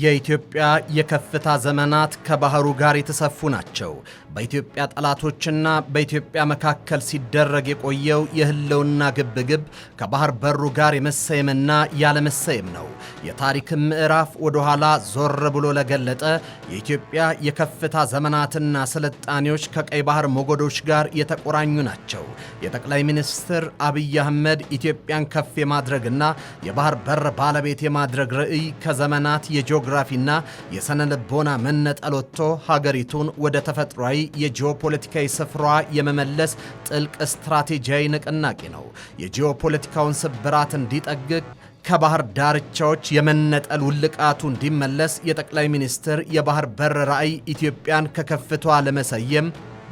የኢትዮጵያ የከፍታ ዘመናት ከባህሩ ጋር የተሰፉ ናቸው። በኢትዮጵያ ጠላቶችና በኢትዮጵያ መካከል ሲደረግ የቆየው የህልውና ግብግብ ከባህር በሩ ጋር የመሰየምና ያለመሰየም ነው። የታሪክም ምዕራፍ ወደ ኋላ ዞር ብሎ ለገለጠ የኢትዮጵያ የከፍታ ዘመናትና ስልጣኔዎች ከቀይ ባህር ሞገዶች ጋር የተቆራኙ ናቸው። የጠቅላይ ሚኒስትር አብይ አህመድ ኢትዮጵያን ከፍ የማድረግና የባህር በር ባለቤት የማድረግ ራዕይ ከዘመናት የጂኦግራፊና የሰነ ልቦና መነጠል ወጥቶ ሀገሪቱን ወደ ተፈጥሯዊ የጂኦፖለቲካዊ ስፍራ የመመለስ ጥልቅ ስትራቴጂያዊ ንቅናቄ ነው። የጂኦፖለቲካውን ስብራት እንዲጠግግ ከባህር ዳርቻዎች የመነጠል ውልቃቱ እንዲመለስ የጠቅላይ ሚኒስትር የባህር በር ራዕይ ኢትዮጵያን ከከፍታዋ ለመሰየም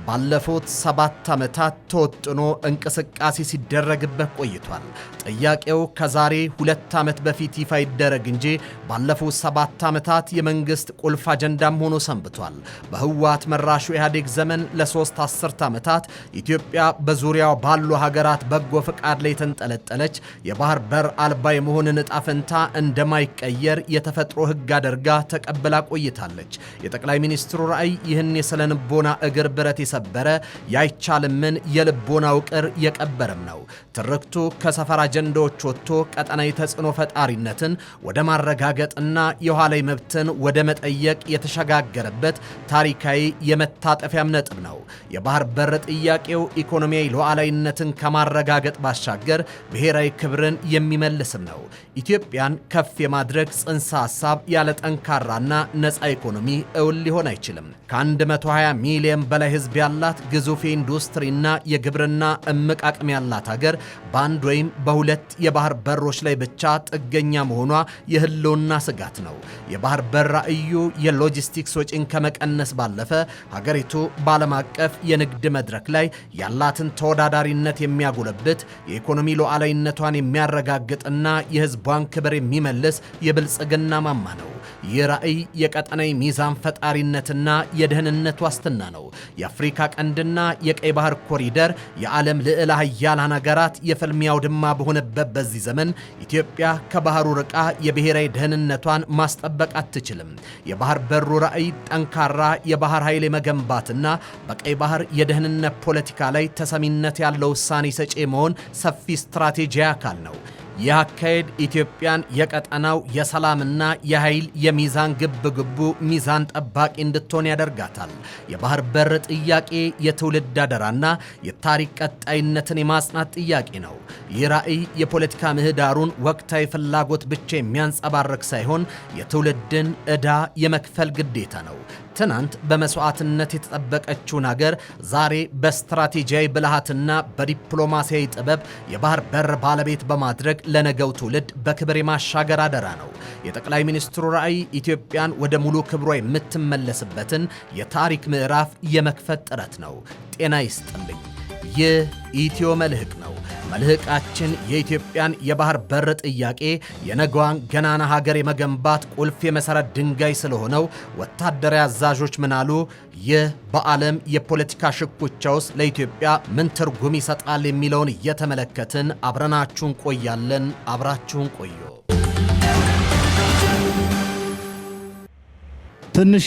ባለፉት 7 ዓመታት ተወጥኖ እንቅስቃሴ ሲደረግበት ቆይቷል። ጥያቄው ከዛሬ 2 ዓመት በፊት ይፋ ይደረግ እንጂ ባለፉት 7 ዓመታት የመንግስት ቁልፍ አጀንዳም ሆኖ ሰንብቷል። በህወሓት መራሹ ኢህአዴግ ዘመን ለ3 አስርት ዓመታት ኢትዮጵያ በዙሪያው ባሉ ሀገራት በጎ ፈቃድ ላይ የተንጠለጠለች የባህር በር አልባ የመሆንን ዕጣ ፈንታ እንደማይቀየር የተፈጥሮ ህግ አድርጋ ተቀብላ ቆይታለች። የጠቅላይ ሚኒስትሩ ራዕይ ይህን የስለንቦና እግር ብረት በረ ያይቻልምን የልቦና ውቅር የቀበረም ነው። ትርክቱ ከሰፈር አጀንዳዎች ወጥቶ ቀጠናዊ ተጽዕኖ ፈጣሪነትን ወደ ማረጋገጥና የኋላይ መብትን ወደ መጠየቅ የተሸጋገረበት ታሪካዊ የመታጠፊያም ነጥብ ነው። የባህር በር ጥያቄው ኢኮኖሚያዊ ሉዓላዊነትን ከማረጋገጥ ባሻገር ብሔራዊ ክብርን የሚመልስም ነው። ኢትዮጵያን ከፍ የማድረግ ጽንሰ ሐሳብ ያለ ጠንካራና ነፃ ኢኮኖሚ እውን ሊሆን አይችልም። ከ120 ሚሊዮን በላይ ህዝብ ያላት ግዙፍ ኢንዱስትሪና የግብርና እምቅ አቅም ያላት ሀገር በአንድ ወይም በሁለት የባህር በሮች ላይ ብቻ ጥገኛ መሆኗ የህልውና ስጋት ነው። የባህር በር ራዕዩ የሎጂስቲክስ ወጪን ከመቀነስ ባለፈ ሀገሪቱ በዓለም አቀፍ የንግድ መድረክ ላይ ያላትን ተወዳዳሪነት የሚያጎለብት የኢኮኖሚ ሉዓላዊነቷን የሚያረጋግጥና የህዝቧን ክብር የሚመልስ የብልጽግና ማማ ነው። ይህ ራዕይ የቀጠናዊ ሚዛን ፈጣሪነትና የደህንነት ዋስትና ነው። የአፍሪካ ቀንድና የቀይ ባህር ኮሪደር የዓለም ልዕለ ኃያላን ሀገራት የፍልሚያው ድማ በሆነበት በዚህ ዘመን ኢትዮጵያ ከባህሩ ርቃ የብሔራዊ ደህንነቷን ማስጠበቅ አትችልም። የባህር በሩ ራዕይ ጠንካራ የባህር ኃይል የመገንባትና በቀይ ባህር የደህንነት ፖለቲካ ላይ ተሰሚነት ያለው ውሳኔ ሰጪ መሆን ሰፊ ስትራቴጂያዊ አካል ነው። ይህ አካሄድ ኢትዮጵያን የቀጠናው የሰላምና የኃይል የሚዛን ግብግቡ ሚዛን ጠባቂ እንድትሆን ያደርጋታል። የባህር በር ጥያቄ የትውልድ አደራና የታሪክ ቀጣይነትን የማጽናት ጥያቄ ነው። ይህ ራዕይ የፖለቲካ ምህዳሩን ወቅታዊ ፍላጎት ብቻ የሚያንጸባርቅ ሳይሆን የትውልድን ዕዳ የመክፈል ግዴታ ነው። ትናንት በመስዋዕትነት የተጠበቀችውን ሀገር ዛሬ በስትራቴጂያዊ ብልሃትና በዲፕሎማሲያዊ ጥበብ የባህር በር ባለቤት በማድረግ ለነገው ትውልድ በክብር የማሻገር አደራ ነው። የጠቅላይ ሚኒስትሩ ራዕይ ኢትዮጵያን ወደ ሙሉ ክብሯ የምትመለስበትን የታሪክ ምዕራፍ የመክፈት ጥረት ነው። ጤና ይስጥልኝ። ይህ ኢትዮ መልህቅ ነው። መልህቃችን የኢትዮጵያን የባህር በር ጥያቄ የነገዋን ገናና ሀገር የመገንባት ቁልፍ የመሰረት ድንጋይ ስለሆነው ወታደራዊ አዛዦች ምናሉ ይህ በዓለም የፖለቲካ ሽኩቻ ውስጥ ለኢትዮጵያ ምን ትርጉም ይሰጣል የሚለውን እየተመለከትን አብረናችሁን ቆያለን። አብራችሁን ቆዩ። ትንሽ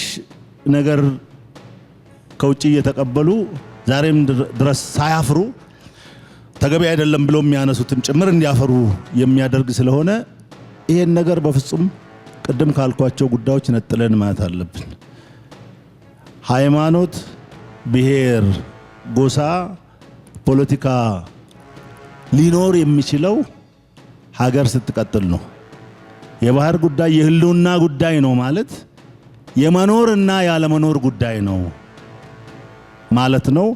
ነገር ከውጭ እየተቀበሉ ዛሬም ድረስ ሳያፍሩ ተገቢ አይደለም ብለው የሚያነሱትን ጭምር እንዲያፈሩ የሚያደርግ ስለሆነ ይሄን ነገር በፍጹም ቅድም ካልኳቸው ጉዳዮች ነጥለን ማለት አለብን። ሃይማኖት፣ ብሔር፣ ጎሳ፣ ፖለቲካ ሊኖር የሚችለው ሀገር ስትቀጥል ነው። የባህር ጉዳይ የህልውና ጉዳይ ነው ማለት የመኖርና ያለመኖር ጉዳይ ነው ማለት ነው።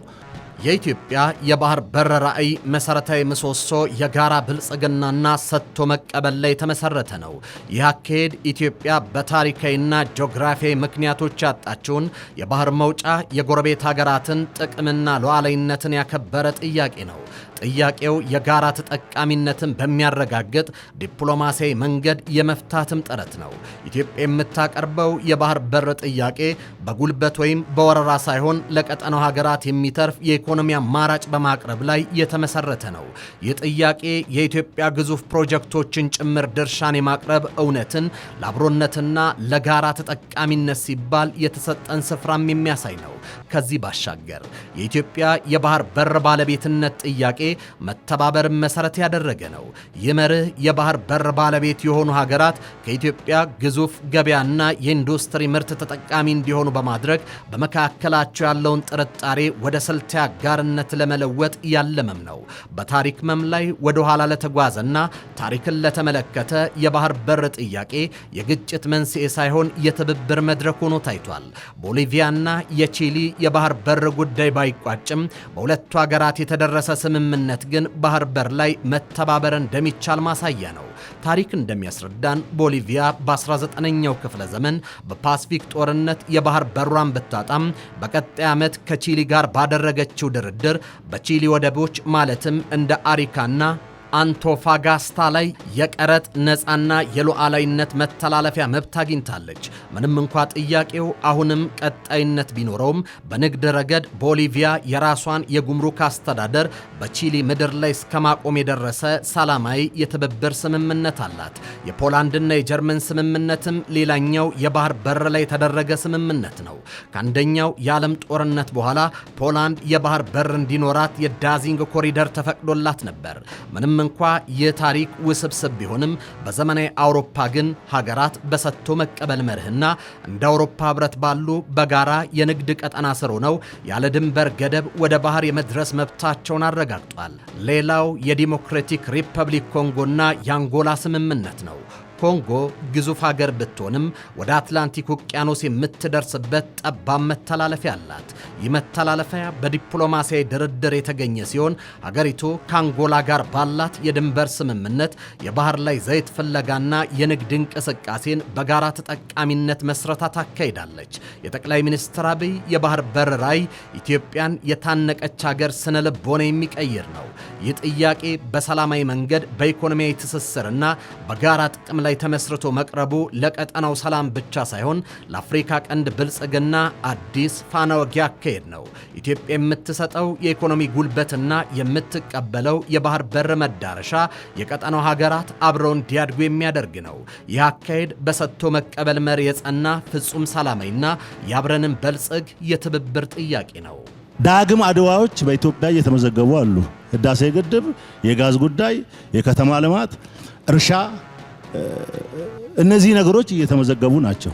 የኢትዮጵያ የባህር በር ራዕይ መሰረታዊ ምሰሶ የጋራ ብልጽግናና ሰጥቶ መቀበል ላይ የተመሰረተ ነው። ይህ አካሄድ ኢትዮጵያ በታሪካዊና ጂኦግራፊያዊ ምክንያቶች ያጣችውን የባህር መውጫ የጎረቤት ሀገራትን ጥቅምና ሉዓላዊነትን ያከበረ ጥያቄ ነው። ጥያቄው የጋራ ተጠቃሚነትን በሚያረጋግጥ ዲፕሎማሲያዊ መንገድ የመፍታትም ጥረት ነው። ኢትዮጵያ የምታቀርበው የባህር በር ጥያቄ በጉልበት ወይም በወረራ ሳይሆን ለቀጠናው ሀገራት የሚተርፍ የኢኮኖሚ አማራጭ በማቅረብ ላይ የተመሰረተ ነው። ይህ ጥያቄ የኢትዮጵያ ግዙፍ ፕሮጀክቶችን ጭምር ድርሻን የማቅረብ እውነትን ለአብሮነትና ለጋራ ተጠቃሚነት ሲባል የተሰጠን ስፍራም የሚያሳይ ነው። ከዚህ ባሻገር የኢትዮጵያ የባህር በር ባለቤትነት ጥያቄ መተባበርን መሰረት ያደረገ ነው። ይህ መርህ የባህር በር ባለቤት የሆኑ ሀገራት ከኢትዮጵያ ግዙፍ ገበያና የኢንዱስትሪ ምርት ተጠቃሚ እንዲሆኑ በማድረግ በመካከላቸው ያለውን ጥርጣሬ ወደ ስልታዊ አጋርነት ለመለወጥ ያለመም ነው። በታሪክ መም ላይ ወደ ኋላ ለተጓዘና ታሪክን ለተመለከተ የባህር በር ጥያቄ የግጭት መንስኤ ሳይሆን የትብብር መድረክ ሆኖ ታይቷል። ቦሊቪያና የቺሊ የባህር በር ጉዳይ ባይቋጭም በሁለቱ ሀገራት የተደረሰ ስምምነት ግን ባህር በር ላይ መተባበር እንደሚቻል ማሳያ ነው። ታሪክ እንደሚያስረዳን ቦሊቪያ በ19ኛው ክፍለ ዘመን በፓሲፊክ ጦርነት የባህር በሯን ብታጣም በቀጣይ ዓመት ከቺሊ ጋር ባደረገችው ድርድር በቺሊ ወደቦች ማለትም እንደ አሪካና አንቶፋጋስታ ላይ የቀረጥ ነፃና የሉዓላዊነት መተላለፊያ መብት አግኝታለች። ምንም እንኳ ጥያቄው አሁንም ቀጣይነት ቢኖረውም በንግድ ረገድ ቦሊቪያ የራሷን የጉምሩክ አስተዳደር በቺሊ ምድር ላይ እስከማቆም የደረሰ ሰላማዊ የትብብር ስምምነት አላት። የፖላንድና የጀርመን ስምምነትም ሌላኛው የባህር በር ላይ የተደረገ ስምምነት ነው። ከአንደኛው የዓለም ጦርነት በኋላ ፖላንድ የባህር በር እንዲኖራት የዳዚንግ ኮሪደር ተፈቅዶላት ነበር። ምንም እንኳ የታሪክ ውስብስብ ቢሆንም በዘመናዊ አውሮፓ ግን ሀገራት በሰጥቶ መቀበል መርህና እንደ አውሮፓ ህብረት ባሉ በጋራ የንግድ ቀጠና ስር ሆነው ያለ ድንበር ገደብ ወደ ባህር የመድረስ መብታቸውን አረጋግጧል። ሌላው የዲሞክራቲክ ሪፐብሊክ ኮንጎና የአንጎላ ስምምነት ነው። ኮንጎ ግዙፍ ሀገር ብትሆንም ወደ አትላንቲክ ውቅያኖስ የምትደርስበት ጠባብ መተላለፊያ አላት። ይህ መተላለፊያ በዲፕሎማሲያዊ ድርድር የተገኘ ሲሆን ሀገሪቱ ከአንጎላ ጋር ባላት የድንበር ስምምነት የባህር ላይ ዘይት ፍለጋና የንግድ እንቅስቃሴን በጋራ ተጠቃሚነት መስረታ ታካሂዳለች። የጠቅላይ ሚኒስትር አብይ የባህር በር ራዕይ ኢትዮጵያን የታነቀች ሀገር ስነ ልቦና የሚቀይር ነው። ይህ ጥያቄ በሰላማዊ መንገድ በኢኮኖሚያዊ ትስስርና በጋራ ጥቅም ላይ ተመስርቶ መቅረቡ ለቀጠናው ሰላም ብቻ ሳይሆን ለአፍሪካ ቀንድ ብልጽግና አዲስ ፋና ወጊ አካሄድ ነው። ኢትዮጵያ የምትሰጠው የኢኮኖሚ ጉልበትና የምትቀበለው የባህር በር መዳረሻ የቀጠናው ሀገራት አብረው እንዲያድጉ የሚያደርግ ነው። ይህ አካሄድ በሰጥቶ መቀበል መር የጸና ፍጹም ሰላማዊና የአብረንን በልጽግ የትብብር ጥያቄ ነው። ዳግም አድዋዎች በኢትዮጵያ እየተመዘገቡ አሉ። ህዳሴ ግድብ፣ የጋዝ ጉዳይ፣ የከተማ ልማት፣ እርሻ፣ እነዚህ ነገሮች እየተመዘገቡ ናቸው።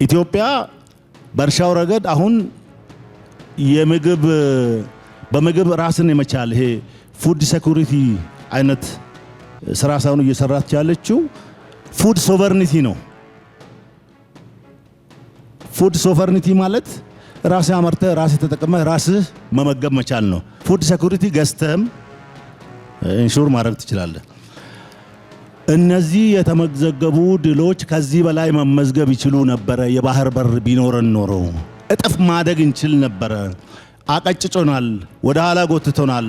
ኢትዮጵያ በእርሻው ረገድ አሁን በምግብ ራስን የመቻል ይሄ ፉድ ሴኩሪቲ አይነት ስራ ሳይሆን እየሰራች ያለችው ፉድ ሶቨርኒቲ ነው። ፉድ ሶቨርኒቲ ማለት ራስህ አመርተህ ራስህ ተጠቅመህ ራስህ መመገብ መቻል ነው። ፉድ ሴኩሪቲ ገዝተህም ኢንሹር ማድረግ ትችላለህ። እነዚህ የተመዘገቡ ድሎች ከዚህ በላይ መመዝገብ ይችሉ ነበረ። የባህር በር ቢኖረን ኖሮ እጥፍ ማደግ እንችል ነበረ። አቀጭጮናል፣ ወደ ኋላ ጎትቶናል።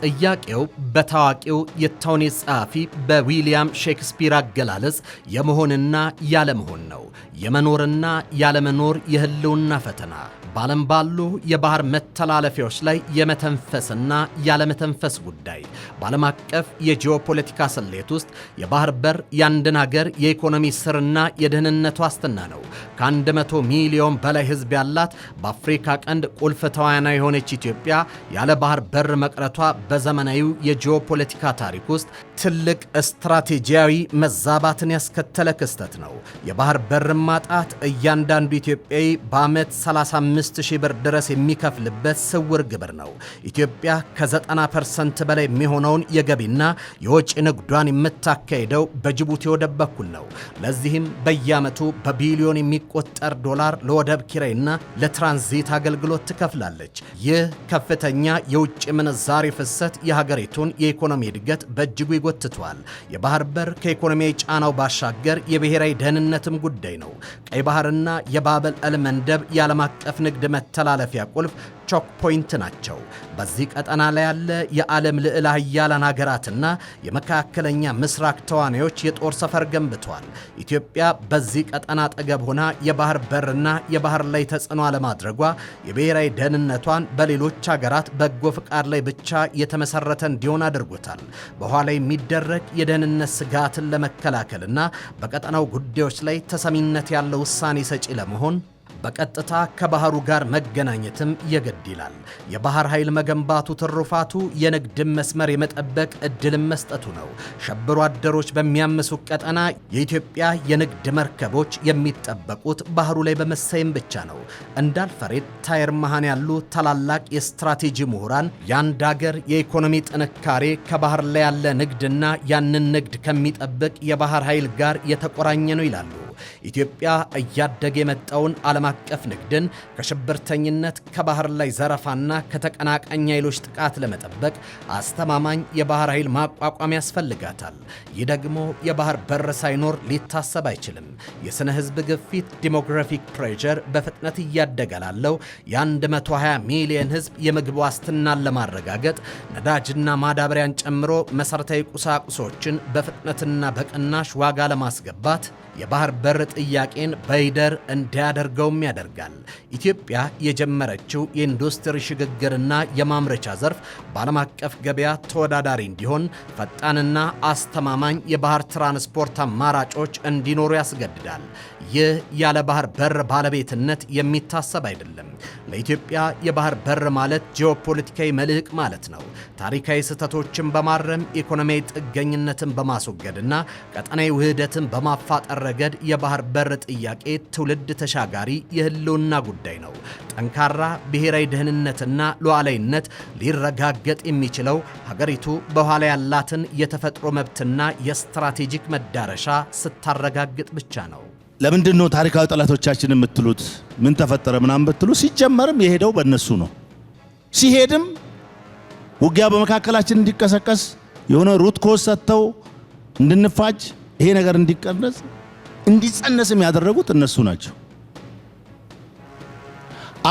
ጥያቄው በታዋቂው የተውኔት ጸሐፊ በዊሊያም ሼክስፒር አገላለጽ የመሆንና ያለመሆን ነው። የመኖርና ያለመኖር የህልውና ፈተና በዓለም ባሉ የባህር መተላለፊያዎች ላይ የመተንፈስና ያለመተንፈስ ጉዳይ። በዓለም አቀፍ የጂኦፖለቲካ ስሌት ውስጥ የባህር በር የአንድን ሀገር የኢኮኖሚ ስርና የደህንነት ዋስትና ነው። ከ100 ሚሊዮን በላይ ህዝብ ያላት በአፍሪካ ቀንድ ቁልፍ ተዋናይ የሆነች ኢትዮጵያ ያለ ባህር በር መቅረቷ በዘመናዊው የጂኦፖለቲካ ታሪክ ውስጥ ትልቅ ስትራቴጂያዊ መዛባትን ያስከተለ ክስተት ነው። የባህር በር ማጣት እያንዳንዱ ኢትዮጵያዊ በዓመት 35,000 ብር ድረስ የሚከፍልበት ስውር ግብር ነው። ኢትዮጵያ ከ90% በላይ የሚሆነውን የገቢና የወጪ ንግዷን የምታካሄደው በጅቡቲ ወደብ በኩል ነው። ለዚህም በየዓመቱ በቢሊዮን የሚቆጠር ዶላር ለወደብ ኪራይና ለትራንዚት አገልግሎት ትከፍላለች። ይህ ከፍተኛ የውጭ ምንዛሪ ፍሰት የሀገሪቱን የኢኮኖሚ እድገት በእጅጉ ይጎትቷል። የባህር በር ከኢኮኖሚያዊ ጫናው ባሻገር የብሔራዊ ደህንነትም ጉዳይ ነው። ቀይ ባህርና የባበል አልመንደብ የዓለም አቀፍ ንግድ መተላለፊያ ቁልፍ ቾክ ፖይንት ናቸው። በዚህ ቀጠና ላይ ያለ የዓለም ልዕለ ኃያላን ሀገራትና የመካከለኛ ምስራቅ ተዋናዮች የጦር ሰፈር ገንብተዋል። ኢትዮጵያ በዚህ ቀጠና አጠገብ ሆና የባህር በርና የባህር ላይ ተጽዕኖ አለማድረጓ የብሔራዊ ደህንነቷን በሌሎች ሀገራት በጎ ፍቃድ ላይ ብቻ የተመሰረተ እንዲሆን አድርጎታል። በኋላ የሚደረግ የደህንነት ስጋትን ለመከላከልና በቀጠናው ጉዳዮች ላይ ተሰሚነት ያለው ውሳኔ ሰጪ ለመሆን በቀጥታ ከባህሩ ጋር መገናኘትም የግድ ይላል። የባህር ኃይል መገንባቱ ትሩፋቱ የንግድ መስመር የመጠበቅ እድል መስጠቱ ነው። ሸብሮ አደሮች በሚያምሱ ቀጠና የኢትዮጵያ የንግድ መርከቦች የሚጠበቁት ባህሩ ላይ በመሰየም ብቻ ነው። እንዳልፈሬድ ታየር መሃን ያሉ ታላላቅ የስትራቴጂ ምሁራን የአንድ ሀገር የኢኮኖሚ ጥንካሬ ከባህር ላይ ያለ ንግድና ያንን ንግድ ከሚጠብቅ የባህር ኃይል ጋር የተቆራኘ ነው ይላሉ። ኢትዮጵያ እያደገ የመጣውን ዓለም አቀፍ ንግድን ከሽብርተኝነት፣ ከባህር ላይ ዘረፋና ከተቀናቃኝ ኃይሎች ጥቃት ለመጠበቅ አስተማማኝ የባህር ኃይል ማቋቋም ያስፈልጋታል። ይህ ደግሞ የባህር በር ሳይኖር ሊታሰብ አይችልም። የስነ ህዝብ ግፊት ዲሞግራፊክ ፕሬሸር በፍጥነት እያደገ ላለው የ120 ሚሊዮን ህዝብ የምግብ ዋስትናን ለማረጋገጥ ነዳጅና ማዳበሪያን ጨምሮ መሠረታዊ ቁሳቁሶችን በፍጥነትና በቅናሽ ዋጋ ለማስገባት የባህር በር ጥያቄን በይደር እንዲያደርገውም ያደርጋል። ኢትዮጵያ የጀመረችው የኢንዱስትሪ ሽግግርና የማምረቻ ዘርፍ በዓለም አቀፍ ገበያ ተወዳዳሪ እንዲሆን ፈጣንና አስተማማኝ የባህር ትራንስፖርት አማራጮች እንዲኖሩ ያስገድዳል። ይህ ያለ ባህር በር ባለቤትነት የሚታሰብ አይደለም። ለኢትዮጵያ የባህር በር ማለት ጂኦፖለቲካዊ መልህቅ ማለት ነው። ታሪካዊ ስህተቶችን በማረም ኢኮኖሚያዊ ጥገኝነትን በማስወገድና ቀጠናዊ ውህደትን በማፋጠር ረገድ የባህር በር ጥያቄ ትውልድ ተሻጋሪ የህልውና ጉዳይ ነው። ጠንካራ ብሔራዊ ደህንነትና ሉዓላዊነት ሊረጋገጥ የሚችለው ሀገሪቱ በኋላ ያላትን የተፈጥሮ መብትና የስትራቴጂክ መዳረሻ ስታረጋግጥ ብቻ ነው። ለምንድን ነው ታሪካዊ ጠላቶቻችን የምትሉት? ምን ተፈጠረ ምናምን ብትሉ ሲጀመርም የሄደው በእነሱ ነው። ሲሄድም ውጊያ በመካከላችን እንዲቀሰቀስ የሆነ ሩት ኮስ ሰጥተው እንድንፋጅ ይሄ ነገር እንዲቀነስ እንዲጸነስም ያደረጉት እነሱ ናቸው።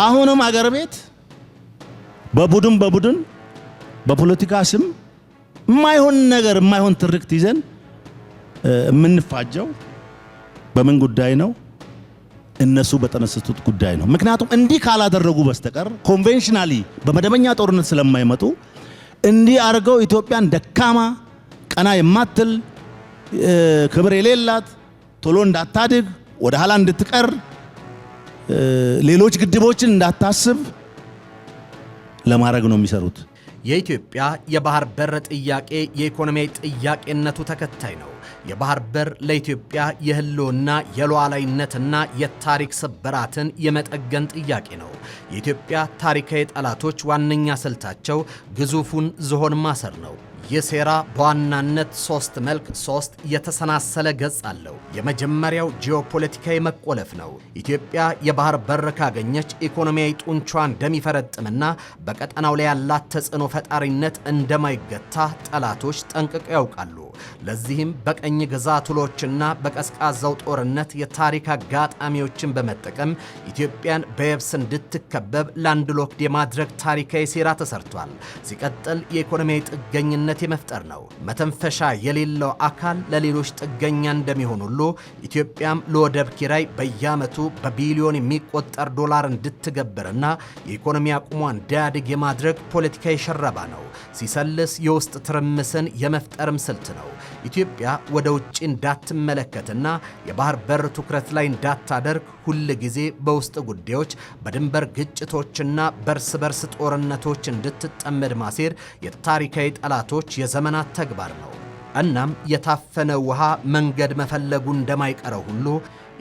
አሁንም አገር ቤት በቡድን በፖለቲካ ስም የማይሆን ነገር የማይሆን ትርክት ይዘን የምንፋጀው በምን ጉዳይ ነው? እነሱ በተነሱት ጉዳይ ነው። ምክንያቱም እንዲህ ካላደረጉ በስተቀር ኮንቬንሽናሊ በመደበኛ ጦርነት ስለማይመጡ እንዲህ አድርገው ኢትዮጵያን ደካማ ቀና የማትል ክብር የሌላት ቶሎ እንዳታድግ ወደ ኋላ እንድትቀር ሌሎች ግድቦችን እንዳታስብ ለማድረግ ነው የሚሰሩት። የኢትዮጵያ የባህር በር ጥያቄ የኢኮኖሚያዊ ጥያቄነቱ ተከታይ ነው። የባህር በር ለኢትዮጵያ የህልውና የሉዓላዊነትና የታሪክ ስብራትን የመጠገን ጥያቄ ነው። የኢትዮጵያ ታሪካዊ ጠላቶች ዋነኛ ስልታቸው ግዙፉን ዝሆን ማሰር ነው። ይህ ሴራ በዋናነት ሶስት መልክ፣ ሶስት የተሰናሰለ ገጽ አለው። የመጀመሪያው ጂኦፖለቲካዊ መቆለፍ ነው። ኢትዮጵያ የባህር በር ካገኘች ኢኮኖሚያዊ ጡንቿ እንደሚፈረጥምና በቀጠናው ላይ ያላት ተጽዕኖ ፈጣሪነት እንደማይገታ ጠላቶች ጠንቅቀው ያውቃሉ። ለዚህም በቀኝ ግዛት ውሎችና በቀዝቃዛው ጦርነት የታሪክ አጋጣሚዎችን በመጠቀም ኢትዮጵያን በየብስ እንድትከበብ ላንድ ሎክድ የማድረግ ታሪካዊ ሴራ ተሰርቷል። ሲቀጥል የኢኮኖሚያዊ ጥገኝነት የመፍጠር ነው። መተንፈሻ የሌለው አካል ለሌሎች ጥገኛ እንደሚሆን ሁሉ ኢትዮጵያም ለወደብ ኪራይ በየዓመቱ በቢሊዮን የሚቆጠር ዶላር እንድትገብርና የኢኮኖሚ አቅሟ እንዲያድግ የማድረግ ፖለቲካዊ ሸረባ ነው። ሲሰልስ የውስጥ ትርምስን የመፍጠርም ስልት ነው። ኢትዮጵያ ወደ ውጭ እንዳትመለከትና የባህር በር ትኩረት ላይ እንዳታደርግ ሁል ጊዜ በውስጥ ጉዳዮች በድንበር ግጭቶችና በርስ በርስ ጦርነቶች እንድትጠመድ ማሴር የታሪካዊ ጠላቶች የዘመናት ተግባር ነው። እናም የታፈነ ውሃ መንገድ መፈለጉ እንደማይቀረው ሁሉ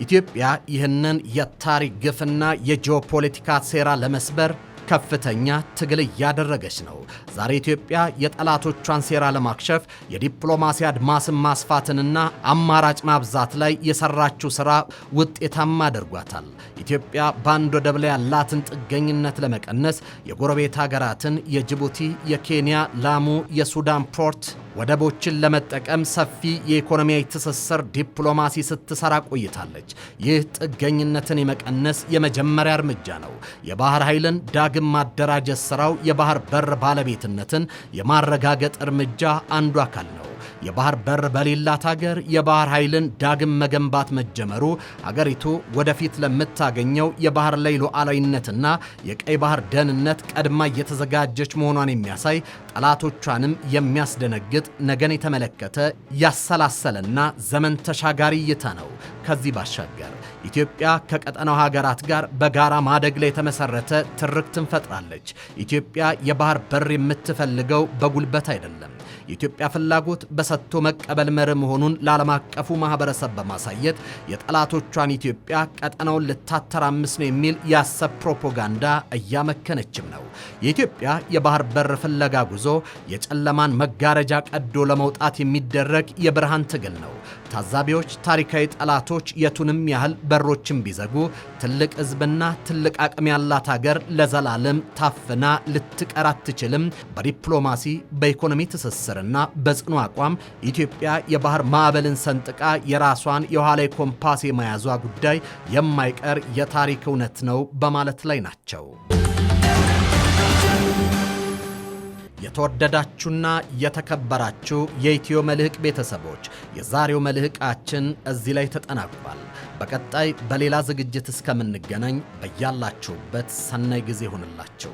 ኢትዮጵያ ይህንን የታሪክ ግፍና የጂኦፖለቲካ ሴራ ለመስበር ከፍተኛ ትግል እያደረገች ነው። ዛሬ ኢትዮጵያ የጠላቶቿን ሴራ ለማክሸፍ የዲፕሎማሲ አድማስን ማስፋትንና አማራጭ ማብዛት ላይ የሰራችው ሥራ ውጤታማ አድርጓታል። ኢትዮጵያ በአንድ ወደብ ላይ ያላትን ጥገኝነት ለመቀነስ የጎረቤት ሀገራትን የጅቡቲ፣ የኬንያ፣ ላሙ፣ የሱዳን ፖርት ወደቦችን ለመጠቀም ሰፊ የኢኮኖሚያዊ ትስስር ዲፕሎማሲ ስትሰራ ቆይታለች። ይህ ጥገኝነትን የመቀነስ የመጀመሪያ እርምጃ ነው። የባህር ኃይልን ዳግም ማደራጀት ስራው የባህር በር ባለቤትነትን የማረጋገጥ እርምጃ አንዱ አካል ነው። የባህር በር በሌላት ሀገር የባህር ኃይልን ዳግም መገንባት መጀመሩ አገሪቱ ወደፊት ለምታገኘው የባህር ላይ ሉዓላዊነትና የቀይ ባህር ደህንነት ቀድማ እየተዘጋጀች መሆኗን የሚያሳይ ጠላቶቿንም የሚያስደነግጥ ነገን የተመለከተ ያሰላሰለና ዘመን ተሻጋሪ እይታ ነው። ከዚህ ባሻገር ኢትዮጵያ ከቀጠናው ሀገራት ጋር በጋራ ማደግ ላይ የተመሰረተ ትርክትን ፈጥራለች። ኢትዮጵያ የባህር በር የምትፈልገው በጉልበት አይደለም። የኢትዮጵያ ፍላጎት በሰጥቶ መቀበል መርህ መሆኑን ለዓለም አቀፉ ማህበረሰብ በማሳየት የጠላቶቿን ኢትዮጵያ ቀጠናውን ልታተራምስ ነው የሚል የሐሰት ፕሮፓጋንዳ እያመከነችም ነው። የኢትዮጵያ የባህር በር ፍለጋ ጉዞ የጨለማን መጋረጃ ቀዶ ለመውጣት የሚደረግ የብርሃን ትግል ነው። ታዛቢዎች ታሪካዊ ጠላቶች የቱንም ያህል በሮችን ቢዘጉ ትልቅ ሕዝብና ትልቅ አቅም ያላት ሀገር ለዘላለም ታፍና ልትቀር አትችልም። በዲፕሎማሲ በኢኮኖሚ ትስስርና በጽኑ አቋም ኢትዮጵያ የባህር ማዕበልን ሰንጥቃ የራሷን የኋላ ኮምፓስ የመያዟ ጉዳይ የማይቀር የታሪክ እውነት ነው በማለት ላይ ናቸው። የተወደዳችሁና የተከበራችሁ የኢትዮ መልሕቅ ቤተሰቦች የዛሬው መልሕቃችን እዚህ ላይ ተጠናቋል። በቀጣይ በሌላ ዝግጅት እስከምንገናኝ በያላችሁበት ሰናይ ጊዜ ይሁንላችሁ።